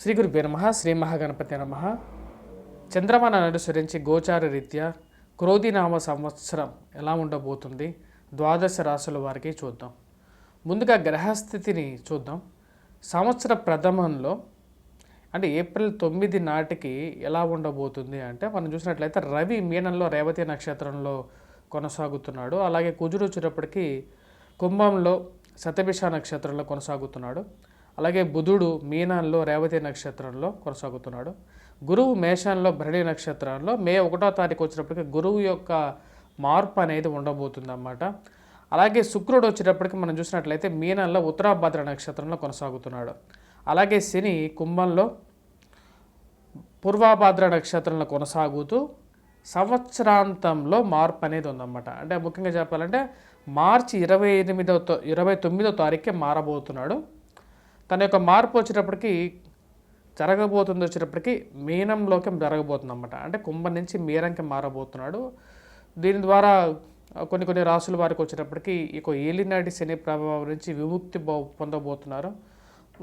శ్రీ గురుభ్యో నమః. శ్రీ మహాగణపతి నమః. చంద్రమానాన్ని అనుసరించి గోచార రీత్యా క్రోధినామ సంవత్సరం ఎలా ఉండబోతుంది ద్వాదశ రాశుల వారికి చూద్దాం. ముందుగా గ్రహస్థితిని చూద్దాం. సంవత్సర ప్రథమంలో అంటే ఏప్రిల్ 9 నాటికి ఎలా ఉండబోతుంది అంటే మనం చూసినట్లయితే రవి మీనంలో రేవతి నక్షత్రంలో కొనసాగుతున్నాడు. అలాగే కుజుడు వచ్చేటప్పటికి కుంభంలో శతభిష నక్షత్రంలో కొనసాగుతున్నాడు. అలాగే బుధుడు మీనాల్లో రేవతి నక్షత్రంలో కొనసాగుతున్నాడు. గురువు మేషంలో భరణి నక్షత్రంలో మే 1వ తారీఖు వచ్చినప్పటికీ గురువు యొక్క మార్పు అనేది ఉండబోతుంది అన్నమాట. అలాగే శుక్రుడు వచ్చేటప్పటికి మనం చూసినట్లయితే మీనంలో ఉత్తరాభద్ర నక్షత్రంలో కొనసాగుతున్నాడు. అలాగే శని కుంభంలో పూర్వభద్ర నక్షత్రంలో కొనసాగుతూ సంవత్సరాంతంలో మార్పు అనేది ఉందన్నమాట. అంటే ముఖ్యంగా చెప్పాలంటే మార్చి 29వ తారీఖుకే మారబోతున్నాడు. తన యొక్క మార్పు వచ్చేటప్పటికి వచ్చేటప్పటికి మీనంలోకి జరగబోతుంది అన్నమాట. అంటే కుంభం నుంచి మీనంకి మారబోతున్నాడు. దీని ద్వారా కొన్ని రాసుల వారికి వచ్చేటప్పటికి ఇక ఏలినాటి శని ప్రభావం నుంచి విముక్తి పొందబోతున్నారు.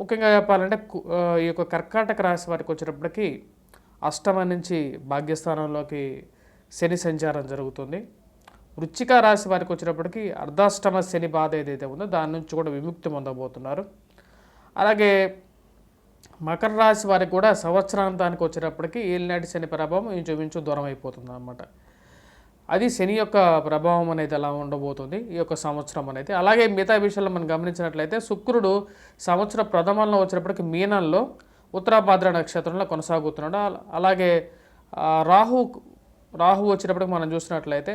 ముఖ్యంగా చెప్పాలంటే ఈ యొక్క కర్కాటక రాశి వారికి వచ్చేటప్పటికి అష్టమ నుంచి భాగ్యస్థానంలోకి శని సంచారం జరుగుతుంది. వృశ్చిక రాశి వారికి వచ్చేటప్పటికి అర్ధాష్టమ శని బాధ ఏదైతే ఉందో దాని నుంచి కూడా విముక్తి పొందబోతున్నారు. అలాగే మకర రాశి వారికి కూడా సంవత్సరాంతానికి వచ్చేటప్పటికి ఏలినాటి శని ప్రభావం ఇంచుమించు దూరం అయిపోతుంది అన్నమాట. అది శని యొక్క ప్రభావం అనేది ఎలా ఉండబోతుంది ఈ యొక్క సంవత్సరం అనేది. అలాగే మిగతా విషయాల్లో మనం గమనించినట్లయితే శుక్రుడు సంవత్సర ప్రథమంలో వచ్చేటప్పటికి మీనంలో ఉత్తరాభద్ర నక్షత్రంలో కొనసాగుతున్నాడు. అలాగే రాహు వచ్చేటప్పటికి మనం చూసినట్లయితే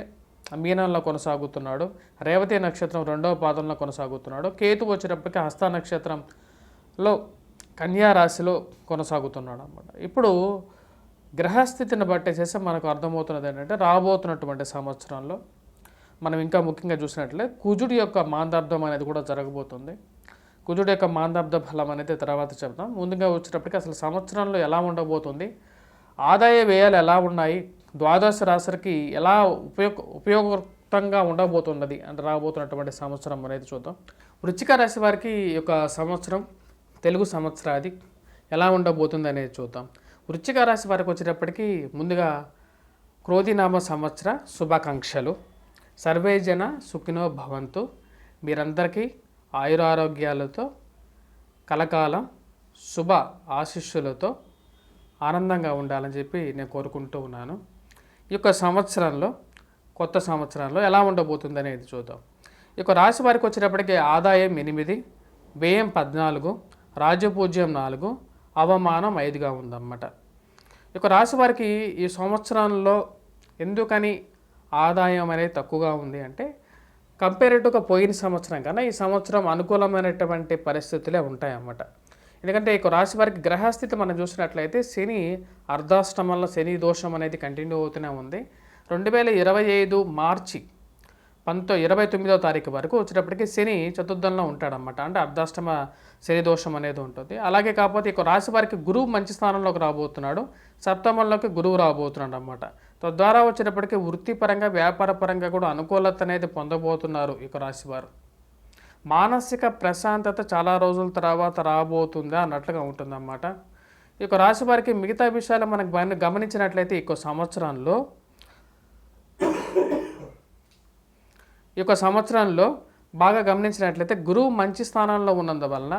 మీనంలో కొనసాగుతున్నాడు. రేవతి నక్షత్రం 2వ పాదంలో కొనసాగుతున్నాడు. కేతు వచ్చేటప్పటికి హస్త నక్షత్రంలో కన్యా రాశిలో కొనసాగుతున్నాడు అన్నమాట. ఇప్పుడు గ్రహస్థితిని బట్టి చేస్తే మనకు అర్థమవుతున్నది ఏంటంటే రాబోతున్నటువంటి సంవత్సరంలో మనం ఇంకా ముఖ్యంగా చూసినట్లయితే కుజుడి యొక్క మాందార్థం అనేది కూడా జరగబోతుంది. కుజుడి యొక్క మాందార్థ ఫలం అనేది తర్వాత చెప్తాం. ముందుగా వచ్చేటప్పటికి అసలు సంవత్సరంలో ఎలా ఉండబోతుంది, ఆదాయ వ్యయాలు ఎలా ఉన్నాయి, ద్వాదశ రాశులకి ఎలా ఉపయోగంగా ఉండబోతున్నది అంటే రాబోతున్నటువంటి సంవత్సరం అనేది చూద్దాం. వృశ్చిక రాశి వారికి ఈ యొక్క సంవత్సరం తెలుగు సంవత్సరాది ఎలా ఉండబోతుంది అనేది చూద్దాం. వృశ్చిక రాశి వారికి వచ్చేటప్పటికి ముందుగా క్రోధినామ సంవత్సర శుభాకాంక్షలు. సర్వే జన సుఖినో భవంతు. మీరందరికీ ఆయురారోగ్యాలతో కలకాలం శుభ ఆశీస్సులతో ఆనందంగా ఉండాలని చెప్పి నేను కోరుకుంటూ ఉన్నాను. ఈ యొక్క సంవత్సరంలో కొత్త సంవత్సరంలో ఎలా ఉండబోతుంది అనేది చూద్దాం. ఈ యొక్క రాశి వారికి వచ్చేటప్పటికి ఆదాయం 8, వ్యయం 14, రాజపూజ్యం 4, అవమానం 5గా ఉందన్నమాట. ఈ యొక్క రాశి వారికి ఈ సంవత్సరంలో ఎందుకని ఆదాయం అనేది తక్కువగా ఉంది అంటే కంపేరేటివ్గా పోయిన సంవత్సరం కన్నా ఈ సంవత్సరం అనుకూలమైనటువంటి పరిస్థితులే ఉంటాయన్నమాట. ఎందుకంటే ఈ రాశి వారికి గ్రహస్థితి మనం చూసినట్లయితే శని అర్ధాష్టమంలో శని దోషం అనేది కంటిన్యూ అవుతూనే ఉంది. 2025 మార్చి 29వ తారీఖు వరకు వచ్చేటప్పటికి శని చతుర్థంలో ఉంటాడనమాట. అంటే అర్ధాష్టమ శని దోషం అనేది ఉంటుంది. అలాగే కాకపోతే ఇక రాశి వారికి గురువు మంచి స్థానంలోకి రాబోతున్నాడు. సప్తమంలోకి గురువు రాబోతున్నాడు అన్నమాట. తద్వారా వచ్చేటప్పటికి వృత్తిపరంగా వ్యాపార పరంగా కూడా అనుకూలత అనేది పొందబోతున్నారు ఇక రాశివారు. మానసిక ప్రశాంతత చాలా రోజుల తర్వాత రాబోతుందా అన్నట్లుగా ఉంటుందన్నమాట. ఈ యొక్క రాశి వారికి మిగతా విషయాలు మనకు గమనించినట్లయితే ఈ యొక్క సంవత్సరంలో బాగా గమనించినట్లయితే గురువు మంచి స్థానంలో ఉన్నందువలన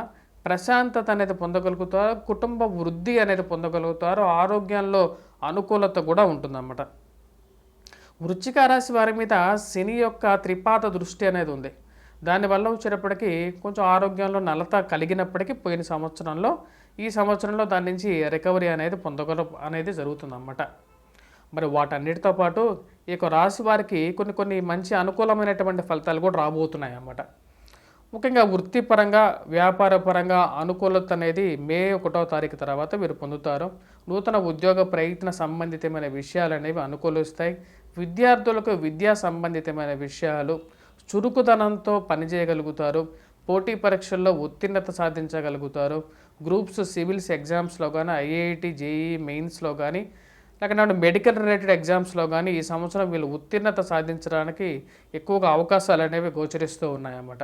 ప్రశాంతత అనేది పొందగలుగుతారు, కుటుంబ వృద్ధి అనేది పొందగలుగుతారు, ఆరోగ్యంలో అనుకూలత కూడా ఉంటుందన్నమాట. వృశ్చిక రాశి వారి మీద శని యొక్క త్రిపాద దృష్టి అనేది ఉంది. దానివల్ల వచ్చేటప్పటికి కొంచెం ఆరోగ్యంలో నలత కలిగినప్పటికీ పోయిన సంవత్సరంలో ఈ సంవత్సరంలో దాని నుంచి రికవరీ అనేది అనేది జరుగుతుందన్నమాట. మరి వాటన్నిటితో పాటు ఈ యొక్క రాశి వారికి కొన్ని మంచి అనుకూలమైనటువంటి ఫలితాలు కూడా రాబోతున్నాయి అన్నమాట. ముఖ్యంగా వృత్తిపరంగా వ్యాపార పరంగా అనుకూలత అనేది మే 1వ తారీఖు తర్వాత వీరు పొందుతారు. నూతన ఉద్యోగ ప్రయత్న సంబంధితమైన విషయాలు అనేవి అనుకూలిస్తాయి. విద్యార్థులకు విద్యా సంబంధితమైన విషయాలు చురుకుదనంతో పనిచేయగలుగుతారు. పోటీ పరీక్షల్లో ఉత్తీర్ణత సాధించగలుగుతారు. గ్రూప్స్ సివిల్స్ ఎగ్జామ్స్లో కానీ ఐఐటి జేఈ మెయిన్స్లో కానీ లేకపోతే మెడికల్ రిలేటెడ్ ఎగ్జామ్స్లో కానీ ఈ సంవత్సరం వీళ్ళు ఉత్తీర్ణత సాధించడానికి ఎక్కువగా అవకాశాలు అనేవి గోచరిస్తూ ఉన్నాయన్నమాట.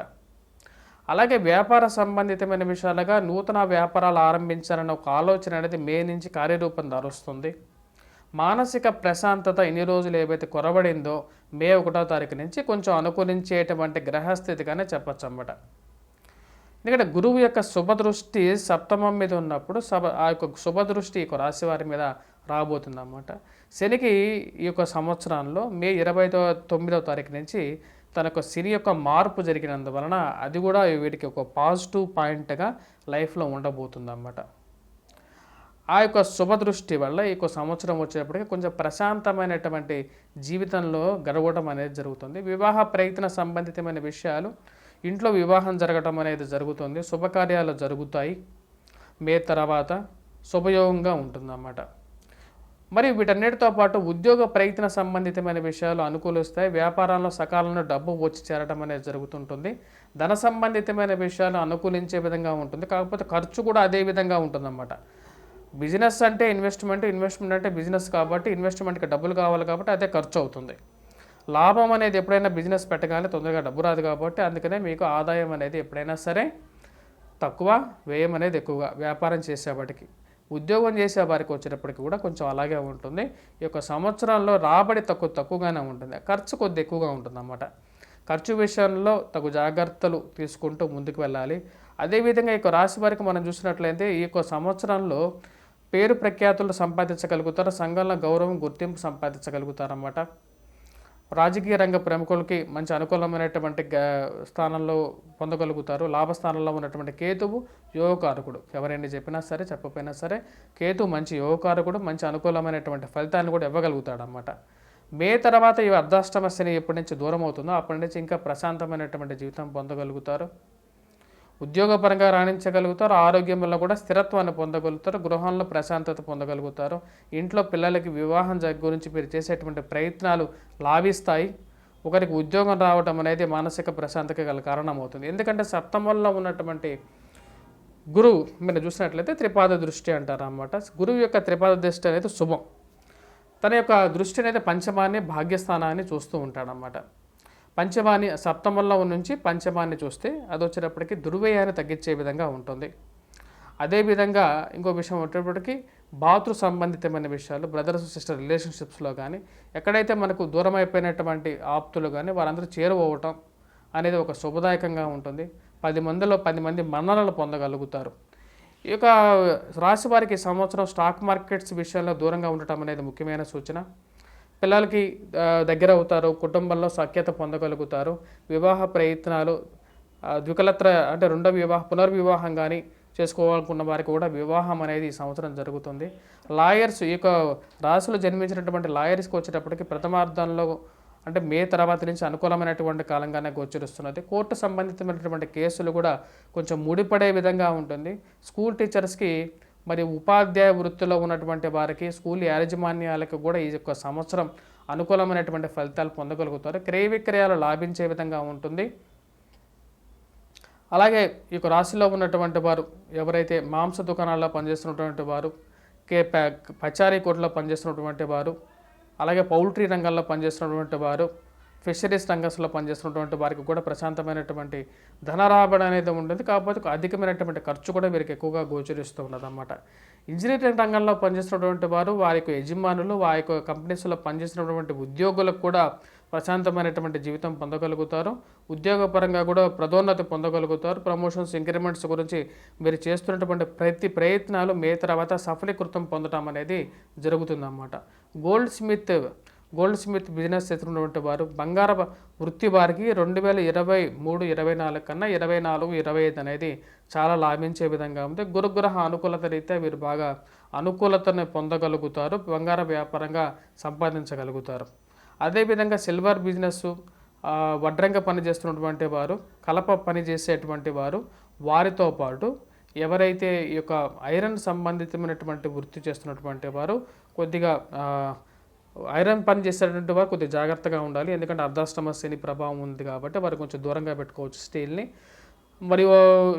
అలాగే వ్యాపార సంబంధితమైన విషయాలుగా నూతన వ్యాపారాలు ఆరంభించాలన్న ఒక ఆలోచన అనేది మే నుంచి కార్యరూపం దాలుస్తుంది. మానసిక ప్రశాంతత ఇన్ని రోజులు ఏవైతే కొరబడిందో మే 1వ తారీఖు నుంచి కొంచెం అనుకూలించేటువంటి గ్రహస్థితిగానే చెప్పచ్చు అన్నమాట. ఎందుకంటే గురువు యొక్క శుభదృష్టి సప్తమం మీద ఉన్నప్పుడు ఆ యొక్క శుభదృష్టి ఈ రాశి వారి మీద రాబోతుంది అన్నమాట. శనికి ఈ యొక్క సంవత్సరంలో మే 29వ తారీఖు నుంచి తనకు శని యొక్క మార్పు జరిగినందువలన అది కూడా వీటికి ఒక పాజిటివ్ పాయింట్గా లైఫ్లో ఉండబోతుంది అన్నమాట. ఆ యొక్క శుభదృష్టి వల్ల ఈ యొక్క సంవత్సరం వచ్చేటప్పటికి కొంచెం ప్రశాంతమైనటువంటి జీవితంలో గడవడం అనేది జరుగుతుంది. వివాహ ప్రయత్న సంబంధితమైన విషయాలు, ఇంట్లో వివాహం జరగడం అనేది జరుగుతుంది. శుభకార్యాలు జరుగుతాయి. మే తర్వాత శుభయోగంగా ఉంటుందన్నమాట. మరి వీటన్నిటితో పాటు ఉద్యోగ ప్రయత్న సంబంధితమైన విషయాలు అనుకూలిస్తాయి. వ్యాపారంలో సకాలంలో డబ్బు వచ్చి చేరడం అనేది జరుగుతుంటుంది. ధన సంబంధితమైన విషయాలు అనుకూలించే విధంగా ఉంటుంది. కాకపోతే ఖర్చు కూడా అదే విధంగా ఉంటుందన్నమాట. బిజినెస్ అంటే ఇన్వెస్ట్మెంట్ అంటే బిజినెస్ కాబట్టి ఇన్వెస్ట్మెంట్కి డబ్బులు కావాలి కాబట్టి అదే ఖర్చు అవుతుంది. లాభం అనేది ఎప్పుడైనా బిజినెస్ పెట్టగానే తొందరగా డబ్బు రాదు కాబట్టి అందుకనే మీకు ఆదాయం అనేది ఎప్పుడైనా సరే తక్కువ, వ్యయం అనేది ఎక్కువగా వ్యాపారం చేసేవాటికి. ఉద్యోగం చేసే వారికి వచ్చేటప్పటికి కూడా కొంచెం అలాగే ఉంటుంది. ఈ యొక్క సంవత్సరాల్లో రాబడి తక్కువగానే ఉంటుంది, ఖర్చు కొద్ది ఎక్కువగా ఉంటుంది అన్నమాట. ఖర్చు విషయంలో తగు జాగ్రత్తలు తీసుకుంటూ ముందుకు వెళ్ళాలి. అదేవిధంగా ఈ యొక్క రాశి వారికి మనం చూసినట్లయితే ఈ యొక్క సంవత్సరంలో పేరు ప్రఖ్యాతులు సంపాదించగలుగుతారు. సంఘంలో గౌరవం, గుర్తింపు సంపాదించగలుగుతారన్నమాట. రాజకీయ రంగ ప్రముఖులకి మంచి అనుకూలమైనటువంటి స్థానంలో పొందగలుగుతారు. లాభస్థానంలో ఉన్నటువంటి కేతువు యోగకారకుడు. ఎవరైనా చెప్పినా సరే చెప్పకపోయినా సరే కేతు మంచి యోగకారకుడు, మంచి అనుకూలమైనటువంటి ఫలితాన్ని కూడా ఇవ్వగలుగుతాడు అన్నమాట. మే తర్వాత ఈ అర్ధాష్టమ శని ఎప్పటి నుంచి దూరం అవుతుందో అప్పటి నుంచి ఇంకా ప్రశాంతమైనటువంటి జీవితం పొందగలుగుతారు. ఉద్యోగపరంగా రాణించగలుగుతారు. ఆరోగ్యంలో కూడా స్థిరత్వాన్ని పొందగలుగుతారు. గృహంలో ప్రశాంతత పొందగలుగుతారు. ఇంట్లో పిల్లలకి వివాహం గురించి మీరు చేసేటువంటి ప్రయత్నాలు లాభిస్తాయి. ఒకరికి ఉద్యోగం రావడం అనేది మానసిక ప్రశాంతతకి గల కారణమవుతుంది. ఎందుకంటే సప్తమంలో ఉన్నటువంటి గురువు మీరు చూసినట్లయితే త్రిపాద దృష్టి అంటారు అన్నమాట. గురువు యొక్క త్రిపాద దృష్టి అనేది శుభం. తన యొక్క దృష్టి అనేది పంచమాన్ని, భాగ్యస్థానాన్ని చూస్తూ ఉంటాడనమాట. పంచమాన్ని సప్తమంలో నుంచి పంచమాన్ని చూస్తే అది వచ్చేటప్పటికి దుర్వ్యయాన్ని తగ్గించే విధంగా ఉంటుంది. అదేవిధంగా ఇంకో విషయం వచ్చేటప్పటికి బాతృ సంబంధితమైన విషయాలు, బ్రదర్స్ సిస్టర్ రిలేషన్షిప్స్లో కానీ ఎక్కడైతే మనకు దూరం అయిపోయినటువంటి ఆప్తులు కానీ వారందరూ చేరువవటం అనేది ఒక శుభదాయకంగా ఉంటుంది. 10 మందిలో 10 మంది మన్ననలు పొందగలుగుతారు. ఈ యొక్క రాశి వారికి సంవత్సరం స్టాక్ మార్కెట్స్ విషయంలో దూరంగా ఉండటం అనేది ముఖ్యమైన సూచన. పిల్లలకి దగ్గర అవుతారు. కుటుంబంలో సఖ్యత పొందగలుగుతారు. వివాహ ప్రయత్నాలు, ద్వికలత్ర అంటే పునర్వివాహం కానీ చేసుకోవాలనుకున్న వారికి కూడా వివాహం అనేది ఈ సంవత్సరం జరుగుతుంది. లాయర్స్, ఈ యొక్క రాశిలో జన్మించినటువంటి లాయర్స్కి వచ్చేటప్పటికి ప్రథమార్థంలో అంటే మే తర్వాత నుంచి అనుకూలమైనటువంటి కాలంగానే గోచరిస్తున్నది. కోర్టు సంబంధితమైనటువంటి కేసులు కూడా కొంచెం ముడిపడే విధంగా ఉంటుంది. స్కూల్ టీచర్స్కి మరి ఉపాధ్యాయ వృత్తిలో ఉన్నటువంటి వారికి, స్కూల్ యాజమాన్యాలకు కూడా ఈ యొక్క సంవత్సరం అనుకూలమైనటువంటి ఫలితాలు పొందగలుగుతారు. క్రయ విక్రయాలు లాభించే విధంగా ఉంటుంది. అలాగే ఈ యొక్క రాశిలో ఉన్నటువంటి వారు ఎవరైతే మాంస దుకాణాల్లో పనిచేస్తున్నటువంటి వారు, పచారీ కోట్లలో పనిచేస్తున్నటువంటి వారు, అలాగే పౌల్ట్రీ రంగంలో పనిచేస్తున్నటువంటి వారు, ఫిషరీస్ రంగంలో పనిచేస్తున్నటువంటి వారికి కూడా ప్రశాంతమైనటువంటి ధన రాబడి అనేది ఉంటుంది. కాకపోతే అధికమైనటువంటి ఖర్చు కూడా వీరికి ఎక్కువగా గోచరిస్తూ ఉన్నది అన్నమాట. ఇంజనీరింగ్ రంగంలో పనిచేస్తున్నటువంటి వారు, వారి యొక్క యజమానులు, వారి యొక్క కంపెనీస్లో పనిచేస్తున్నటువంటి ఉద్యోగులకు కూడా ప్రశాంతమైనటువంటి జీవితం పొందగలుగుతారు. ఉద్యోగపరంగా కూడా పదోన్నతి పొందగలుగుతారు. ప్రమోషన్స్, ఇంక్రిమెంట్స్ గురించి మీరు చేస్తున్నటువంటి ప్రతి ప్రయత్నాలు మే తర్వాత సఫలీకృతం పొందడం అనేది జరుగుతుందన్నమాట. గోల్డ్ స్మిత్ బిజినెస్ చేస్తున్నటువంటి వారు, బంగార వృత్తి వారికి 2023-24 కన్నా 24-25 అనేది చాలా లాభించే విధంగా ఉంది. గురుగ్రహ అనుకూలత రీత్యా వీరు బాగా అనుకూలతను పొందగలుగుతారు. బంగార వ్యాపారంగా సంపాదించగలుగుతారు. అదేవిధంగా సిల్వర్ బిజినెస్, వడ్రంగ పని చేస్తున్నటువంటి వారు, కలప పని చేసేటువంటి వారు, వారితో పాటు ఎవరైతే ఈ యొక్క ఐరన్ సంబంధితమైనటువంటి వృత్తి చేస్తున్నటువంటి వారు కొద్దిగా ఐరన్ పని చేసేటువంటి వారు కొద్దిగా జాగ్రత్తగా ఉండాలి. ఎందుకంటే అర్ధాష్టమ శని ప్రభావం ఉంది కాబట్టి వారు కొంచెం దూరంగా పెట్టుకోవచ్చు స్టీల్ని. మరియు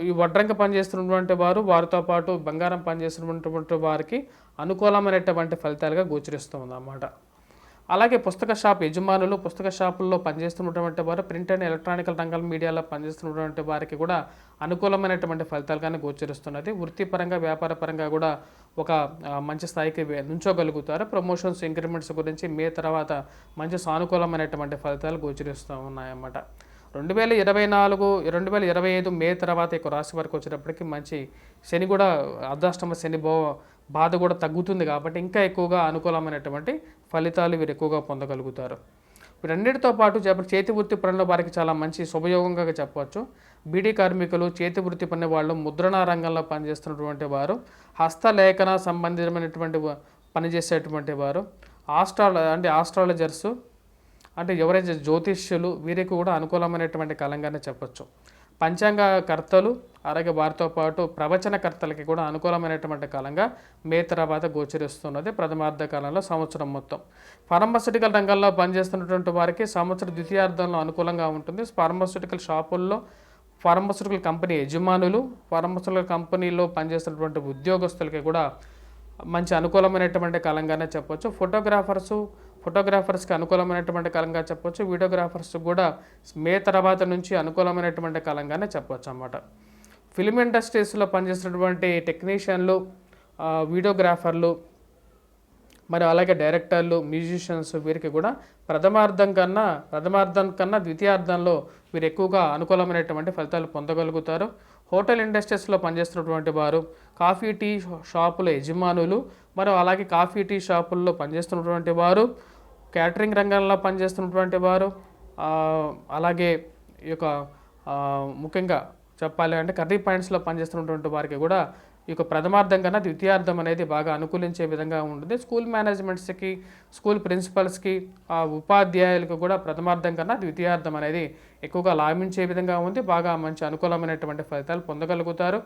ఈ వడ్రంగ పని చేస్తున్నటువంటి వారు, వారితో పాటు బంగారం పని చేస్తున్నటువంటి వారికి అనుకూలమైనటువంటి ఫలితాలుగా గోచరిస్తుంది అన్నమాట. అలాగే పుస్తక షాప్ యజమానులు, పుస్తక షాపుల్లో పనిచేస్తున్నటువంటి వారు, ప్రింట్ అండ్ ఎలక్ట్రానికల్ రంగాల మీడియాలో పనిచేస్తున్నటువంటి వారికి కూడా అనుకూలమైనటువంటి ఫలితాలుగానే గోచరిస్తున్నది. వృత్తిపరంగా, వ్యాపారపరంగా కూడా ఒక మంచి స్థాయికి నుంచోగలుగుతారు. ప్రమోషన్స్, ఇంక్రిమెంట్స్ గురించి మే తర్వాత మంచి సానుకూలమైనటువంటి ఫలితాలు గోచరిస్తూ ఉన్నాయన్నమాట. 2025 మే తర్వాత ఈ రాశి వారికి వచ్చేటప్పటికి మంచి శని కూడా అర్ధాష్టమ శని బాధ కూడా తగ్గుతుంది కాబట్టి ఇంకా ఎక్కువగా అనుకూలమైనటువంటి ఫలితాలు వీరు ఎక్కువగా పొందగలుగుతారు. వీరన్నిటితో పాటు చేతి వృత్తి పనుల వారికి చాలా మంచి శుభయోగంగా చెప్పవచ్చు. బీడీ కార్మికులు, చేతి వృత్తి పని వాళ్ళు, ముద్రణ రంగంలో పనిచేస్తున్నటువంటి వారు, హస్తలేఖన సంబంధితమైనటువంటి పనిచేసేటువంటి వారు, ఆస్ట్రాలజర్సు అంటే ఎవరైతే జ్యోతిష్యులు వీరికి కూడా అనుకూలమైనటువంటి కాలంగానే చెప్పచ్చు. పంచాంగ కర్తలు అలాగే వారితో పాటు ప్రవచనకర్తలకి కూడా అనుకూలమైనటువంటి కాలంగా మే తర్వాత గోచరిస్తున్నది ప్రథమార్థ కాలంలో సంవత్సరం మొత్తం. ఫార్మాస్యూటికల్ రంగంలో పనిచేస్తున్నటువంటి వారికి సంవత్సర ద్వితీయార్థంలో అనుకూలంగా ఉంటుంది. ఫార్మాస్యూటికల్ షాపుల్లో, ఫార్మాస్యూటికల్ కంపెనీ యజమానులు, ఫార్మాస్యూటికల్ కంపెనీలో పనిచేస్తున్నటువంటి ఉద్యోగస్తులకి కూడా మంచి అనుకూలమైనటువంటి కాలంగానే చెప్పవచ్చు. ఫోటోగ్రాఫర్స్కి అనుకూలమైనటువంటి కాలంగా చెప్పవచ్చు. వీడియోగ్రాఫర్స్ కూడా మే తర్వాత నుంచి అనుకూలమైనటువంటి కాలంగానే చెప్పవచ్చు అన్నమాట. ఫిల్మ్ ఇండస్ట్రీస్లో పనిచేసినటువంటి టెక్నీషియన్లు, వీడియోగ్రాఫర్లు మరి అలాగే డైరెక్టర్లు, మ్యూజిషియన్స్ వీరికి కూడా ప్రథమార్థం కన్నా ద్వితీయార్థంలో వీరు ఎక్కువగా అనుకూలమైనటువంటి ఫలితాలు పొందగలుగుతారు. హోటల్ ఇండస్ట్రీస్లో పనిచేస్తున్నటువంటి వారు, కాఫీ టీ షాపుల యజమానులు, మరి అలాగే కాఫీ టీ షాపుల్లో పనిచేస్తున్నటువంటి వారు, క్యాటరింగ్ రంగంలో పనిచేస్తున్నటువంటి వారు, అలాగే ఈ యొక్క ముఖ్యంగా చెప్పాలి అంటే కర్రీ పాయింట్స్లో పనిచేస్తున్నటువంటి వారికి కూడా ఈ యొక్క ప్రథమార్థం కన్నా ద్వితీయార్థం అనేది బాగా అనుకూలించే విధంగా ఉంటుంది. స్కూల్ మేనేజ్మెంట్స్కి, స్కూల్ ప్రిన్సిపల్స్కి, ఉపాధ్యాయులకు కూడా ప్రథమార్థం కన్నా ద్వితీయార్థం అనేది ఎక్కువగా లాభించే విధంగా ఉంది. బాగా మంచి అనుకూలమైనటువంటి ఫలితాలు పొందగలుగుతారు.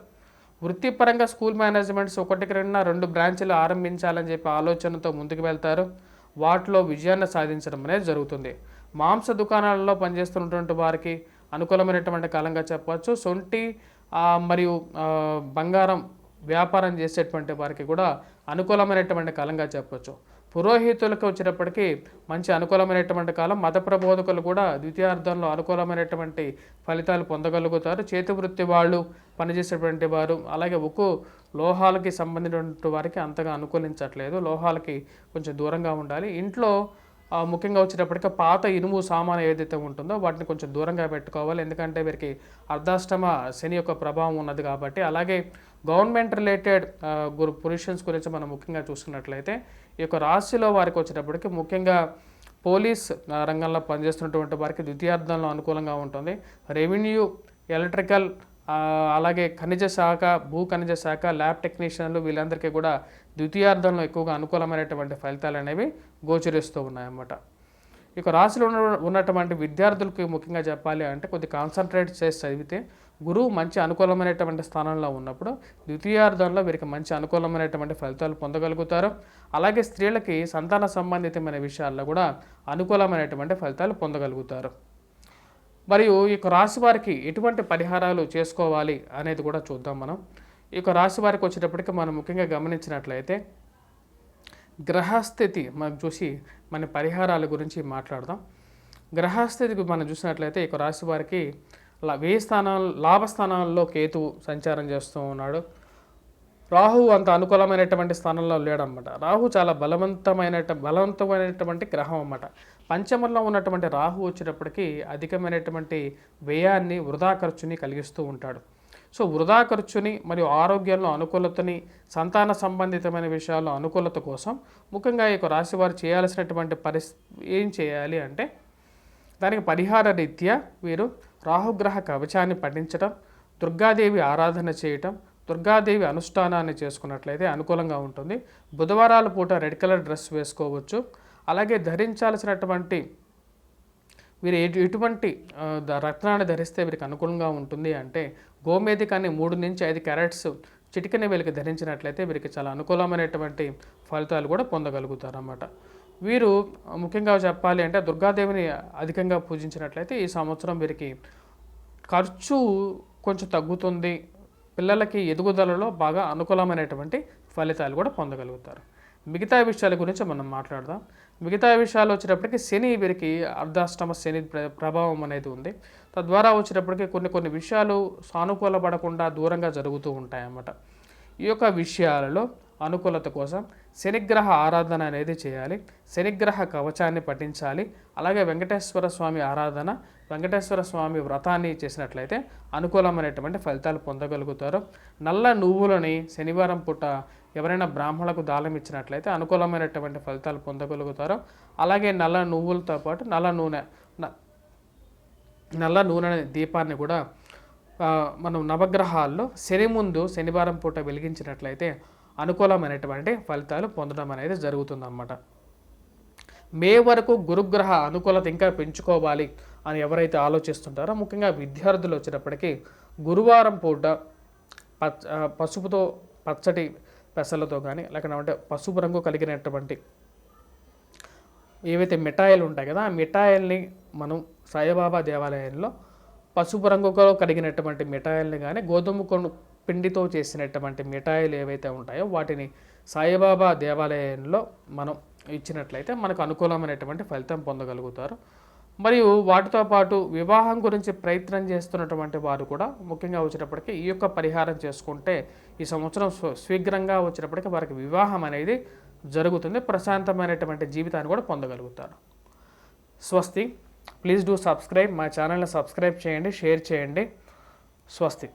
వృత్తిపరంగా స్కూల్ మేనేజ్మెంట్స్ 1-2 బ్రాంచ్లు ఆరంభించాలని చెప్పి ఆలోచనతో ముందుకు వెళ్తారు. వాటిలో విజయాన్ని సాధించడం అనేది జరుగుతుంది. మాంస దుకాణాలలో పనిచేస్తున్నటువంటి వారికి అనుకూలమైనటువంటి కాలంగా చెప్పవచ్చు. సొంటి మరియు బంగారం వ్యాపారం చేసేటువంటి వారికి కూడా అనుకూలమైనటువంటి కాలంగా చెప్పవచ్చు. పురోహితులకు వచ్చేటప్పటికీ మంచి అనుకూలమైనటువంటి కాలం. మత ప్రబోధకులు కూడా ద్వితీయార్థంలో అనుకూలమైనటువంటి ఫలితాలు పొందగలుగుతారు. చేతి వృత్తి వాళ్ళు పనిచేసేటువంటి వారు, అలాగే లోహాలకి సంబంధించినటువంటి వారికి అంతగా అనుకూలించట్లేదు. లోహాలకి కొంచెం దూరంగా ఉండాలి. ఇంట్లో ముఖ్యంగా వచ్చేటప్పటికి పాత ఇనుము సామాను ఏదైతే ఉంటుందో వాటిని కొంచెం దూరంగా పెట్టుకోవాలి. ఎందుకంటే వీరికి అర్ధాష్టమ శని యొక్క ప్రభావం ఉన్నది కాబట్టి. అలాగే గవర్నమెంట్ రిలేటెడ్ పొజిషన్స్ గురించి మనం ముఖ్యంగా చూసుకున్నట్లయితే ఈ యొక్క రాశిలో వారికి వచ్చేటప్పటికి ముఖ్యంగా పోలీస్ రంగంలో పనిచేస్తున్నటువంటి వారికి ద్వితీయార్థంలో అనుకూలంగా ఉంటుంది. రెవెన్యూ, ఎలక్ట్రికల్, అలాగే ఖనిజ శాఖ, భూ ఖనిజ శాఖ, ల్యాబ్ టెక్నీషియన్లు వీళ్ళందరికీ కూడా ద్వితీయార్థంలో ఎక్కువగా అనుకూలమైనటువంటి ఫలితాలు అనేవి గోచరిస్తూ ఉన్నాయన్నమాట. ఇక రాశిలో ఉన్నటువంటి విద్యార్థులకు ముఖ్యంగా చెప్పాలి అంటే కొద్ది కాన్సన్ట్రేట్ చేసి చదివితే గురువు మంచి అనుకూలమైనటువంటి స్థానంలో ఉన్నప్పుడు ద్వితీయార్థంలో వీరికి మంచి అనుకూలమైనటువంటి ఫలితాలు పొందగలుగుతారు. అలాగే స్త్రీలకి సంతాన సంబంధితమైన విషయాల్లో కూడా అనుకూలమైనటువంటి ఫలితాలు పొందగలుగుతారు. మరియు ఈ యొక్క రాశి వారికి ఎటువంటి పరిహారాలు చేసుకోవాలి అనేది కూడా చూద్దాం మనం. ఈ యొక్క రాశి వారికి వచ్చేటప్పటికి మనం ముఖ్యంగా గమనించినట్లయితే గ్రహస్థితి మనం చూసి మన పరిహారాల గురించి మాట్లాడదాం. గ్రహస్థితికి మనం చూసినట్లయితే ఈ యొక్క రాశి వారికి లాభస్థానాల్లో కేతువు సంచారం చేస్తూ ఉన్నాడు. రాహు అంత అనుకూలమైనటువంటి స్థానంలో లేడన్నమాట. రాహు చాలా బలవంతమైనటువంటి గ్రహం అన్నమాట. పంచమంలో ఉన్నటువంటి రాహు వచ్చేటప్పటికి అధికమైనటువంటి వ్యయాన్ని, వృధా ఖర్చుని కలిగిస్తూ ఉంటాడు. సో వృధా ఖర్చుని మరియు ఆరోగ్యంలో అనుకూలతని, సంతాన సంబంధితమైన విషయాల్లో అనుకూలత కోసం ముఖ్యంగా ఈ యొక్క రాశి వారు చేయాల్సినటువంటి ఏం చేయాలి అంటే దానికి పరిహార రీత్యా వీరు రాహుగ్రహ కవచాన్ని పఠించడం, దుర్గాదేవి ఆరాధన చేయటం, దుర్గాదేవి అనుష్ఠానాన్ని చేసుకున్నట్లయితే అనుకూలంగా ఉంటుంది. బుధవారాల పూట రెడ్ కలర్ డ్రెస్ వేసుకోవచ్చు. అలాగే ధరించాల్సినటువంటి వీరు ఎటువంటి రత్నాన్ని ధరిస్తే వీరికి అనుకూలంగా ఉంటుంది అంటే గోమేధికాన్ని 3 నుంచి 5 క్యారెట్స్ చిటికెన వేలికి ధరించినట్లయితే వీరికి చాలా అనుకూలమైనటువంటి ఫలితాలు కూడా పొందగలుగుతారు అన్నమాట. వీరు ముఖ్యంగా చెప్పాలి అంటే దుర్గాదేవిని అధికంగా పూజించినట్లయితే ఈ సంవత్సరం వీరికి ఖర్చు కొంచెం తగ్గుతుంది. పిల్లలకి ఎదుగుదలలో బాగా అనుకూలమైనటువంటి ఫలితాలు కూడా పొందగలుగుతారు. మిగతా విషయాల గురించి మనం మాట్లాడదాం. మిగతా విషయాలు వచ్చేటప్పటికి శని వీరికి అర్ధాష్టమ శని ప్రభావం అనేది ఉంది. తద్వారా వచ్చేటప్పటికి కొన్ని విషయాలు సానుకూల పడకుండా దూరంగా జరుగుతూ ఉంటాయన్నమాట. ఈ యొక్క విషయాలలో అనుకూలత కోసం శనిగ్రహ ఆరాధన అనేది చేయాలి. శనిగ్రహ కవచాన్ని పఠించాలి. అలాగే వెంకటేశ్వర స్వామి ఆరాధన, వెంకటేశ్వర స్వామి వ్రతాన్ని చేసినట్లయితే అనుకూలమైనటువంటి ఫలితాలు పొందగలుగుతారు. నల్ల నువ్వులని శనివారం పూట ఎవరైనా బ్రాహ్మణులకు దానం ఇచ్చినట్లయితే అనుకూలమైనటువంటి ఫలితాలు పొందగలుగుతారు. అలాగే నల్ల నువ్వులతో పాటు నల్ల నూనె దీపాన్ని కూడా మనం నవగ్రహాల్లో శని ముందు శనివారం పూట వెలిగించినట్లయితే అనుకూలమైనటువంటి ఫలితాలు పొందడం అనేది జరుగుతుందన్నమాట. మే వరకు గురుగ్రహ అనుకూలత ఇంకా పెంచుకోవాలి అని ఎవరైతే ఆలోచిస్తుంటారో, ముఖ్యంగా విద్యార్థులు వచ్చేటప్పటికీ గురువారం పూట పసుపుతో పచ్చటి పెసలతో కానీ లేకపోతే పసుపు రంగు కలిగినటువంటి ఏవైతే మిఠాయిలు ఉంటాయి కదా, ఆ మిఠాయిల్ని మనం సాయిబాబా దేవాలయంలో పసుపు రంగుతో కలిగినటువంటి మిఠాయిల్ని కానీ గోధుమ పిండితో చేసినటువంటి మిఠాయిలు ఏవైతే ఉంటాయో వాటిని సాయిబాబా దేవాలయంలో మనం ఇచ్చినట్లయితే మనకు అనుకూలమైనటువంటి ఫలితం పొందగలుగుతారు. మరియు వాటితో పాటు వివాహం గురించి ప్రయత్నం చేస్తున్నటువంటి వారు కూడా ముఖ్యంగా వచ్చేటప్పటికి ఈ యొక్క పరిహారం చేసుకుంటే ఈ సంవత్సరం శీఘ్రంగా వచ్చేటప్పటికి వారికి వివాహం అనేది జరుగుతుంది. ప్రశాంతమైనటువంటి జీవితాన్ని కూడా పొందగలుగుతారు. స్వస్తి. Please do subscribe. మా ఛానల్ని సబ్స్క్రైబ్ చేయండి, షేర్ చేయండి. స్వస్తి.